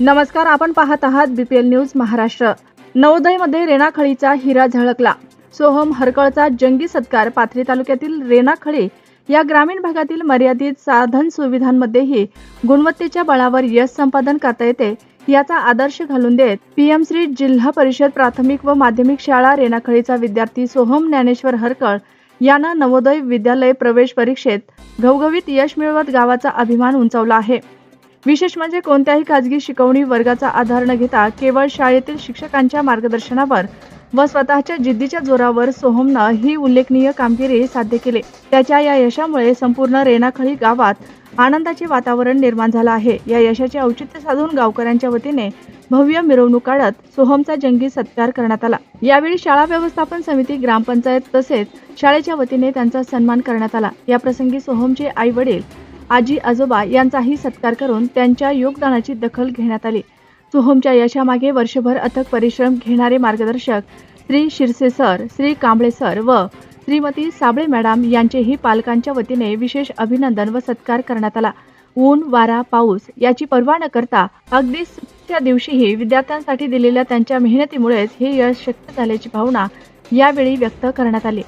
नमस्कार, आपण पाहत आहात बीपीएल न्यूज महाराष्ट्र। नवोदयमध्ये रेणाखळीचा हिरा झळकला। सोहम हरकळचा जंगी सत्कार। पाथरी तालुक्यातील रेणाखळी या ग्रामीण भागातील मर्यादित साधन सुविधांमध्येही गुणवत्तेच्या बळावर यश संपादन करता येते याचा आदर्श घालून देत पीएमश्री जिल्हा परिषद प्राथमिक व माध्यमिक शाळा रेणाखळीचा विद्यार्थी सोहम ज्ञानेश्वर हरकळ यानं नवोदय विद्यालय प्रवेश परीक्षेत घवघवीत यश मिळवत गावाचा अभिमान उंचावला आहे। विशेष म्हणजे कोणत्याही खाजगी शिकवणी वर्गाचा आधार न घेता केवळ शाळेतील शिक्षकांच्या मार्गदर्शनावर व स्वतःच्या जिद्दीच्या जोरावर सोहमनं ही उल्लेखनीय कामगिरी साध्य केली। त्याच्या या यशामुळे संपूर्ण रेणाखळी गावात आनंदाचे वातावरण निर्माण झालं आहे। या यशाचे औचित्य साधून गावकऱ्यांच्या वतीने भव्य मिरवणूक काढत सोहमचा जंगी सत्कार करण्यात आला। यावेळी शाळा व्यवस्थापन समिती, ग्रामपंचायत तसेच शाळेच्या वतीने त्यांचा सन्मान करण्यात आला। या प्रसंगी सोहमचे आई वडील, आजी आजोबा यांचाही सत्कार करून त्यांच्या योगदानाची दखल घेण्यात आली। सोहमच्या यशामागे वर्षभर अथक परिश्रम घेणारे मार्गदर्शक श्री शिरसे सर, श्री कांबळे सर व श्रीमती साबळे मॅडम यांचेही पालकांच्या वतीने विशेष अभिनंदन व सत्कार करण्यात आला। ऊन, वारा, पाऊस याची पर्वा न करता अगदी सुट्टीच्या दिवशीही विद्यार्थ्यांसाठी दिलेल्या त्यांच्या मेहनतीमुळेच हे यश शक्य झाल्याची भावना यावेळी व्यक्त करण्यात आली।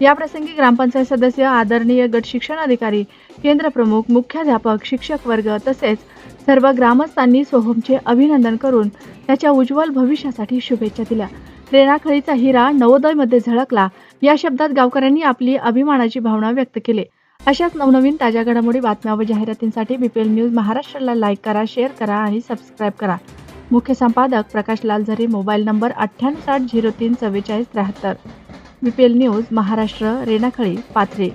या प्रसंगी ग्रामपंचायत सदस्य, आदरणीय गट शिक्षण अधिकारी, केंद्र प्रमुख, मुख्याध्यापक, शिक्षक वर्ग तसेच सर्व ग्रामस्थांनी सोहमचे अभिनंदन करून त्याच्या उज्ज्वल भविष्यासाठी शुभेच्छा दिल्या। रेणाखळीचा हिरा नवोदयमध्ये झळकला या शब्दात गावकऱ्यांनी आपली अभिमानाची भावना व्यक्त केली। अशाच नवनवीन ताज्या घडामोडी, बातम्या व जाहिरातींसाठी बीपीएल न्यूज महाराष्ट्राला लाईक करा, शेअर करा आणि सबस्क्राईब करा। मुख्य संपादक Prakash Lalzare, mobile number 9860 03 4473। BPL news Maharashtra, Renakhali, Pathri.